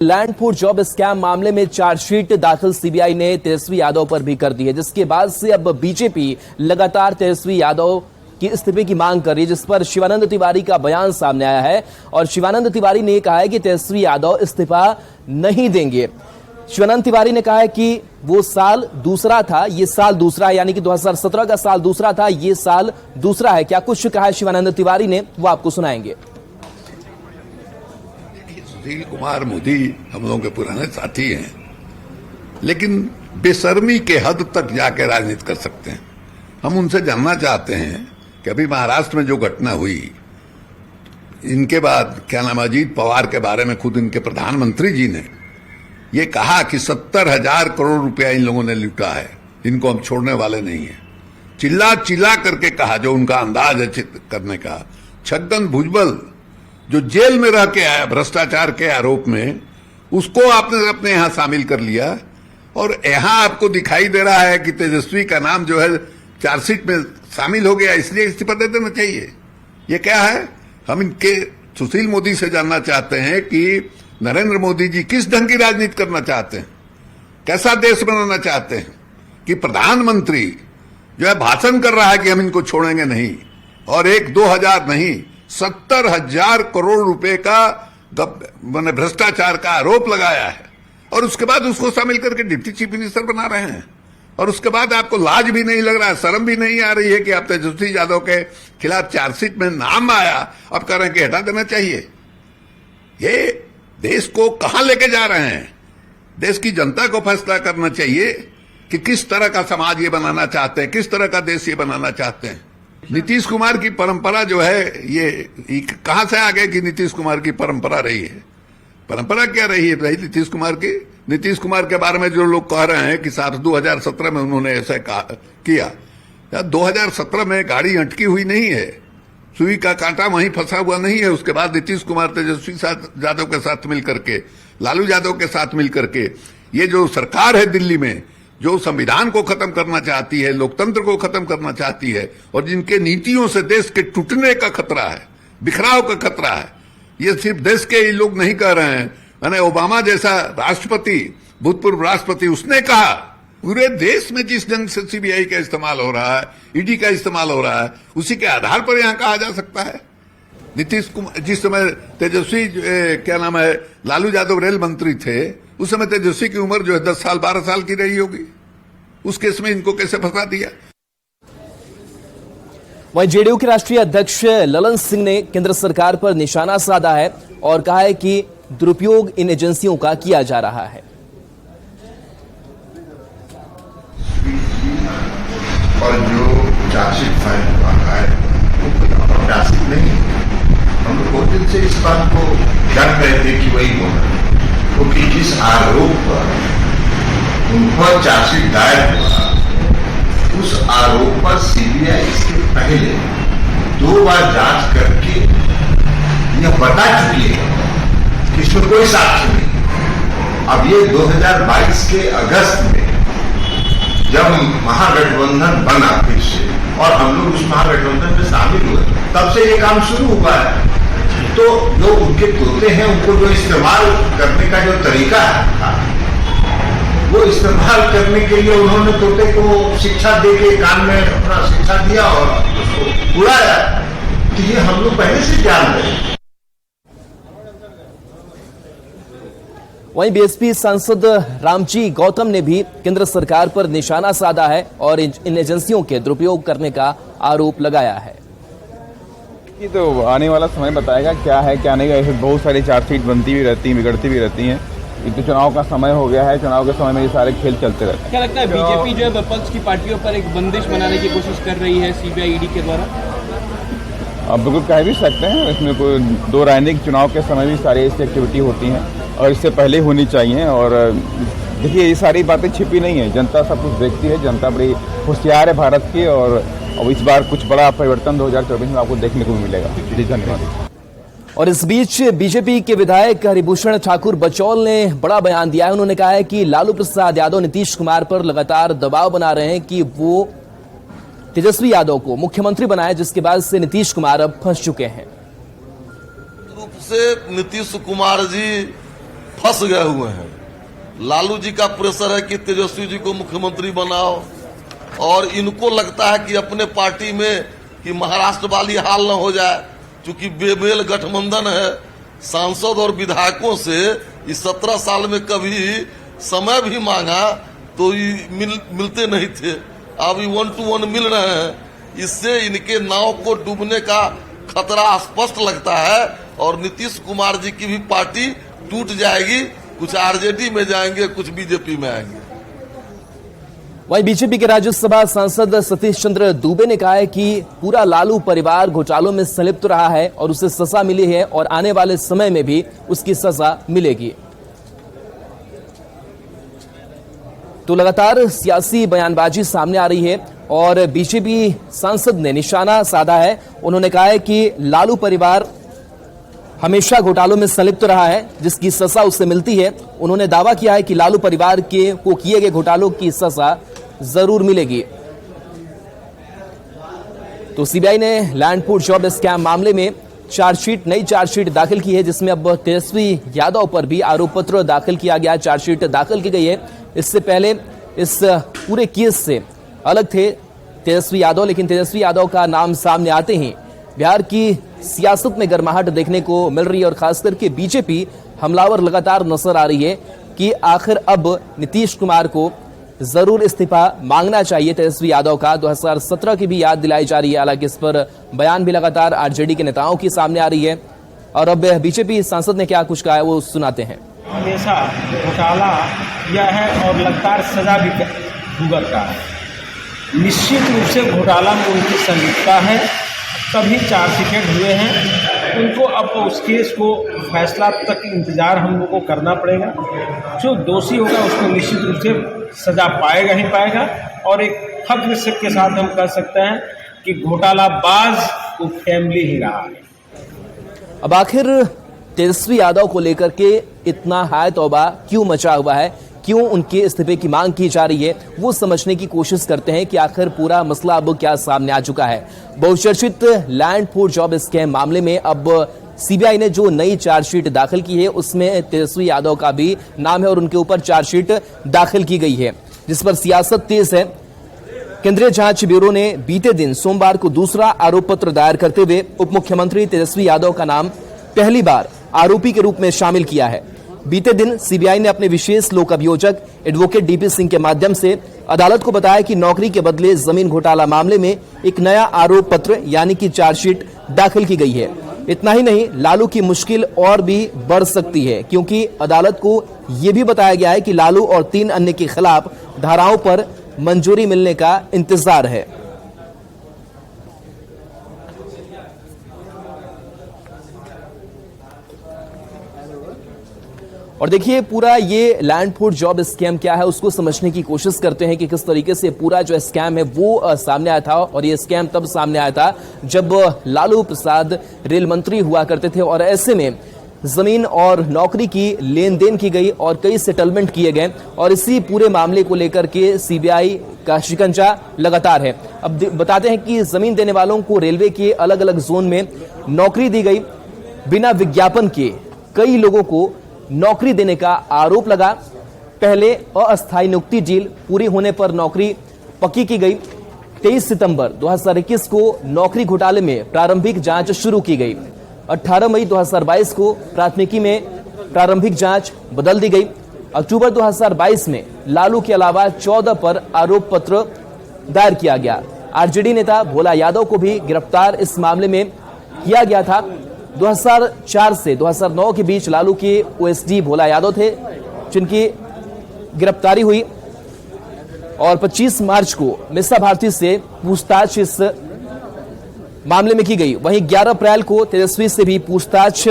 लैंडपुर job scam मामले में chargesheet दाखिल सीबीआई ने तेजस्वी यादव पर भी कर दी है, जिसके बाद से अब बीजेपी लगातार तेजस्वी यादव की इस्तीफे की मांग कर रही है, जिस पर शिवानंद तिवारी का बयान सामने आया है और शिवानंद तिवारी ने कहा है कि तेजस्वी यादव इस्तीफा नहीं देंगे। शिवानंद तिवारी ने कहा है कि वो साल दूसरा था, ये साल दूसरा है, यानी कि 2017 का साल दूसरा था, ये साल दूसरा है। क्या कुछ कहा है शिवानंद तिवारी ने, वो आपको सुनाएंगे। सुशील कुमार मोदी हम लोगों के पुराने साथी हैं, लेकिन बेशर्मी के हद तक जाकर राजनीति कर सकते हैं। हम उनसे जानना चाहते हैं कि अभी महाराष्ट्र में जो घटना हुई, इनके बाद क्या नाम अजीत पवार के बारे में खुद इनके प्रधानमंत्री जी ने ये कहा कि 70,000 करोड़ रुपया इन लोगों ने लूटा है, इनको हम छोड़ने वाले नहीं है। चिल्ला चिल्ला करके कहा, जो उनका अंदाज है करने का। छगन भुजबल जो जेल में रह के आया भ्रष्टाचार के आरोप में, उसको आपने अपने यहां शामिल कर लिया और यहां आपको दिखाई दे रहा है कि तेजस्वी का नाम जो है चार्जशीट में शामिल हो गया, इसलिए इस्तीफा दे देना चाहिए। ये क्या है? हम इनके सुशील मोदी से जानना चाहते हैं कि नरेंद्र मोदी जी किस ढंग की राजनीति करना चाहते हैं, कैसा देश बनाना चाहते हैं कि प्रधानमंत्री जो है भाषण कर रहा है कि हम इनको छोड़ेंगे नहीं, और 1-2 नहीं 70,000 करोड़ रुपए का मैंने भ्रष्टाचार का आरोप लगाया है, और उसके बाद उसको शामिल करके डिप्टी चीफ मिनिस्टर बना रहे हैं। और उसके बाद आपको लाज भी नहीं लग रहा है, शर्म भी नहीं आ रही है कि आप तेजस्वी यादव के खिलाफ चार्जशीट में नाम आया, अब कह रहे हैं कि हटा देना चाहिए। ये देश को कहां लेके जा रहे हैं? देश की जनता को फैसला करना चाहिए कि किस तरह का समाज ये बनाना चाहते हैं, किस तरह का देश ये बनाना चाहते हैं। नीतीश कुमार की परंपरा जो है, ये कहां से आ गए कि नीतीश कुमार की परंपरा रही है? परंपरा क्या रही है भाई नीतीश कुमार की? नीतीश कुमार के बारे में जो लोग कह रहे हैं कि 2017 में उन्होंने ऐसा किया, 2017 में गाड़ी अटकी हुई नहीं है, सुई का कांटा वहीं फंसा हुआ नहीं है। उसके बाद नीतीश कुमार तेजस्वी यादव के साथ मिलकर के, लालू यादव के साथ मिलकर के, ये जो सरकार है दिल्ली में, जो संविधान को खत्म करना चाहती है, लोकतंत्र को खत्म करना चाहती है, और जिनके नीतियों से देश के टूटने का खतरा है, बिखराव का खतरा है, ये सिर्फ देश के ही लोग नहीं कह रहे हैं। मैंने ओबामा जैसा राष्ट्रपति, भूतपूर्व राष्ट्रपति, उसने कहा पूरे देश में जिस ढंग से सीबीआई का इस्तेमाल हो रहा है, ईडी का इस्तेमाल हो रहा है, उसी के आधार पर यहां कहा जा सकता है। नीतीश कुमार जिस समय तेजस्वी क्या नाम है लालू यादव रेल मंत्री थे, उस समय तेजस्वी की उम्र जो है 10 साल 12 साल की रही होगी। उस केस में इनको कैसे फंसा दिया? वहीं जेडीयू के राष्ट्रीय अध्यक्ष ललन सिंह ने केंद्र सरकार पर निशाना साधा है और कहा है कि दुरुपयोग इन एजेंसियों का किया जा रहा है। और जो चार्जशीट फाइल हुआ है वो अभ्यासित नहीं, हम लोग बहुत दिन से इस बात को डर रहे थे कि वही होगा, क्योंकि जिस आरोप पर उन पर चार्जशीट दायर हुआ, उस आरोप पर सीबीआई इसके पहले 2 बार जांच करके यह बता चुकी है कि इसमें कोई साक्ष्य नहीं। अब ये 2022 के अगस्त में जब महागठबंधन बना फिर से, और हम लोग उस महागठबंधन में शामिल हुए, तब से ये काम शुरू हुआ है। तो जो उनके तोते हैं, उनको जो इस्तेमाल करने का जो तरीका था, वो इस्तेमाल करने के लिए उन्होंने तोते को शिक्षा दे के कान में अपना शिक्षा दिया और उसको उड़ाया। तो ये हम लोग पहले से जान रहे हैं। वहीं बीएसपी सांसद रामजी गौतम ने भी केंद्र सरकार पर निशाना साधा है और इन एजेंसियों के दुरुपयोग करने का आरोप लगाया है। ये तो आने वाला समय बताएगा क्या है क्या नहीं। ऐसे बहुत सारी चार्जशीट बनती भी रहती हैं, बिगड़ती भी रहती हैं। ये तो चुनाव का समय हो गया है, चुनाव के समय में ये सारे खेल चलते रहते हैं। क्या लगता है बीजेपी जो है विपक्ष की पार्टियों पर एक बंदिश बनाने की कोशिश कर रही है सीबीआई ईडी के द्वारा? आप बिल्कुल कह भी सकते हैं, इसमें कोई दो राय नहीं। चुनाव के समय भी सारी ऐसी एक्टिविटी होती हैं और इससे पहले होनी चाहिए। और देखिए, ये सारी बातें छिपी नहीं है, जनता सब कुछ देखती है। जनता बड़ी होशियार है भारत की, और इस बार कुछ बड़ा परिवर्तन 2024 में आपको देखने को मिलेगा। जी धन्यवाद। और इस बीच बीजेपी के विधायक हरिभूषण ठाकुर बचौल ने बड़ा बयान दिया है। उन्होंने कहा है कि लालू प्रसाद यादव नीतीश कुमार पर लगातार दबाव बना रहे हैं कि वो तेजस्वी यादव को मुख्यमंत्री बनाए, जिसके बाद से नीतीश कुमार अब फंस चुके हैं। रूप से नीतीश कुमार जी फंस गए हुए हैं। लालू जी का प्रेशर है कि तेजस्वी जी को मुख्यमंत्री बनाओ, और इनको लगता है कि अपने पार्टी में कि महाराष्ट्र वाली हाल न हो जाए, क्योंकि बेमेल गठबंधन है। सांसद और विधायकों से इस 17 साल में कभी समय भी मांगा तो मिलते नहीं थे, अब 1 to 1 मिल रहे हैं। इससे इनके नाव को डूबने का खतरा स्पष्ट लगता है, और नीतीश कुमार जी की भी पार्टी टूट जाएगी। कुछ आरजेडी में जाएंगे, कुछ बीजेपी में आएंगे। वहीं बीजेपी के राज्यसभा सांसद सतीश चंद्र दुबे ने कहा है कि पूरा लालू परिवार घोटालों में संलिप्त रहा है और उसे सजा मिली है और आने वाले समय में भी उसकी सजा मिलेगी। तो लगातार सियासी बयानबाजी सामने आ रही है और बीजेपी सांसद ने निशाना साधा है। उन्होंने कहा है कि लालू परिवार हमेशा घोटालों में संलिप्त रहा है, जिसकी सजा उसे मिलती है। उन्होंने दावा किया है कि लालू परिवार को किए गए घोटालों की सजा जरूर मिलेगी। तो सीबीआई ने लैंड पूल जॉब स्कैम मामले में नई चार्जशीट दाखिल की है, जिसमें अब तेजस्वी यादव पर भी आरोप पत्र दाखिल किया गया। चार्जशीट दाखिल की गई है। इससे पहले इस पूरे केस से अलग थे तेजस्वी यादव, लेकिन तेजस्वी यादव का नाम सामने आते ही बिहार की सियासत में गर्माहट देखने को मिल रही है और खासकर के बीजेपी हमलावर लगातार नजर आ रही है कि आखिर अब नीतीश कुमार को जरूर इस्तीफा मांगना चाहिए तेजस्वी यादव का। 2017 की भी याद दिलाई जा रही है, हालांकि इस पर बयान भी लगातार आरजेडी के नेताओं की सामने आ रही है। और अब बीजेपी सांसद ने क्या कुछ कहा है वो सुनाते हैं। हमेशा घोटाला यह है और लगातार सजा भी भुगतता है। निश्चित रूप से घोटाला में उनकी संलिप्तता है, तभी चार्जशीटेड हुए हैं। उनको अब उस केस को फैसला तक इंतजार हम लोग को करना पड़ेगा। जो दोषी होगा उसको निश्चित रूप से सजा पाएगा ही पाएगा। और एक फख्र से के साथ हम कह सकते हैं कि घोटालाबाज वो फैमिली ही रहा है। अब आखिर तेजस्वी यादव को लेकर के इतना हाय तौबा क्यों मचा हुआ है, क्यों उनके इस्तीफे की मांग की जा रही है, वो समझने की कोशिश करते हैं कि आखिर पूरा मसला अब क्या सामने आ चुका है। बहुचर्चित लैंड पूल जॉब स्कैम मामले में अब सीबीआई ने जो नई चार्जशीट दाखिल की है उसमें तेजस्वी यादव का भी नाम है और उनके ऊपर चार्जशीट दाखिल की गई है, जिस पर सियासत तेज है। केंद्रीय जांच ब्यूरो ने बीते दिन सोमवार को दूसरा आरोप पत्र दायर करते हुए उप मुख्यमंत्री तेजस्वी यादव का नाम पहली बार आरोपी के रूप में शामिल किया है। बीते दिन सीबीआई ने अपने विशेष लोक अभियोजक एडवोकेट डीपी सिंह के माध्यम से अदालत को बताया कि नौकरी के बदले जमीन घोटाला मामले में एक नया आरोप पत्र यानी कि चार्जशीट दाखिल की गई है। इतना ही नहीं, लालू की मुश्किल और भी बढ़ सकती है, क्योंकि अदालत को यह भी बताया गया है कि लालू और 3 अन्य के खिलाफ धाराओं पर मंजूरी मिलने का इंतजार है। और देखिए पूरा ये लैंड पूल जॉब स्कैम क्या है उसको समझने की कोशिश करते हैं कि किस तरीके से पूरा जो स्कैम है वो सामने आया था। और ये स्कैम तब सामने आया था जब लालू प्रसाद रेल मंत्री हुआ करते थे और ऐसे में जमीन और नौकरी की लेन देन की गई और कई सेटलमेंट किए गए और इसी पूरे मामले को लेकर के सीबीआई का शिकंजा लगातार है। अब बताते हैं कि जमीन देने वालों को रेलवे के अलग अलग जोन में नौकरी दी गई, बिना विज्ञापन के कई लोगों को नौकरी देने का आरोप लगा। पहले अस्थायी नियुक्ति डील पूरी होने पर नौकरी पक्की की गई। 23 सितंबर 2021 को नौकरी घोटाले में प्रारंभिक जांच शुरू की गई। 18 मई 2022 को प्राथमिकी में प्रारंभिक जांच बदल दी गई। अक्टूबर 2022 में लालू के अलावा 14 पर आरोप पत्र दायर किया गया। आरजेडी नेता भोला यादव को भी गिरफ्तार इस मामले में किया गया था। 2004 से 2009 के बीच लालू के ओएसडी भोला यादव थे जिनकी गिरफ्तारी हुई और 25 मार्च को मिसा भारती से पूछताछ इस मामले में की गई। वहीं 11 अप्रैल को तेजस्वी से भी पूछताछ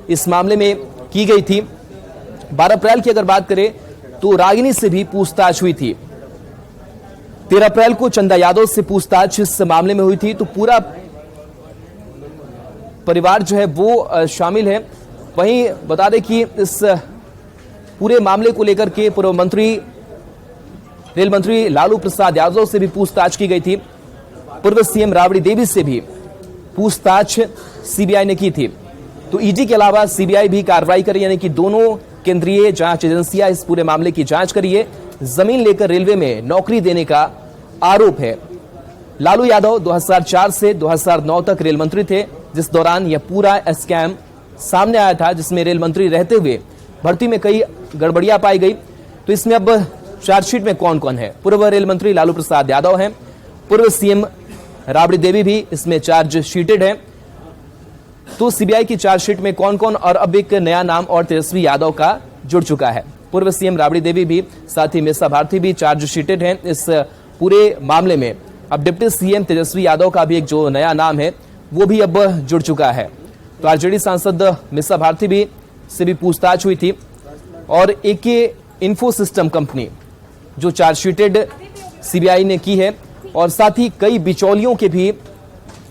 इस मामले में की गई थी। 12 अप्रैल की अगर बात करें तो रागिनी से भी पूछताछ हुई थी। 13 अप्रैल को चंदा यादव से पूछताछ इस मामले में हुई थी। तो पूरा परिवार जो है वो शामिल है। वहीं बता दें कि इस पूरे मामले को लेकर के पूर्व मंत्री रेल मंत्री लालू प्रसाद यादव से भी पूछताछ की गई थी। पूर्व सीएम राबड़ी देवी से भी पूछताछ सीबीआई ने की थी। तो ईडी के अलावा सीबीआई भी कार्रवाई करी, यानी कि दोनों केंद्रीय जांच एजेंसियां इस पूरे मामले की जांच करिए। जमीन लेकर रेलवे में नौकरी देने का आरोप है। लालू यादव 2004 से 2009 तक रेल मंत्री थे, जिस दौरान यह पूरा स्कैम सामने आया था, जिसमें रेल मंत्री रहते हुए भर्ती में कई गड़बड़ियां पाई गई। तो इसमें अब चार्जशीट में कौन कौन है? पूर्व रेल मंत्री लालू प्रसाद यादव हैं, पूर्व सीएम राबड़ी देवी भी इसमें चार्जशीटेड हैं। तो सीबीआई की चार्जशीट में कौन कौन, और अब एक नया नाम और तेजस्वी यादव का जुड़ चुका है। पूर्व सीएम राबड़ी देवी भी, साथ ही मीसा भारती भी चार्जशीटेड हैं इस पूरे मामले में। अब डिप्टी सीएम तेजस्वी यादव का भी एक जो नया नाम है वो भी अब जुड़ चुका है। तो आरजेडी सांसद मीसा भारती भी से भी पूछताछ हुई थी, और एके इन्फो सिस्टम कंपनी जो चार्जशीटेड सीबीआई ने की है, और साथ ही कई बिचौलियों के भी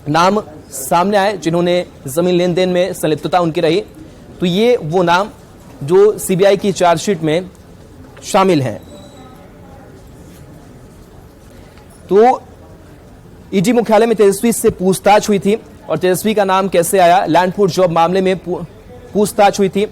नाम सामने आए जिन्होंने जमीन लेन देन में संलिप्तता उनकी रही। तो ये वो नाम जो सीबीआई की चार्जशीट में शामिल हैं। तो ईडी मुख्यालय में तेजस्वी से पूछताछ हुई थी, और तेजस्वी का नाम कैसे आया, लैंड पूल जॉब मामले में पूछताछ हुई थी।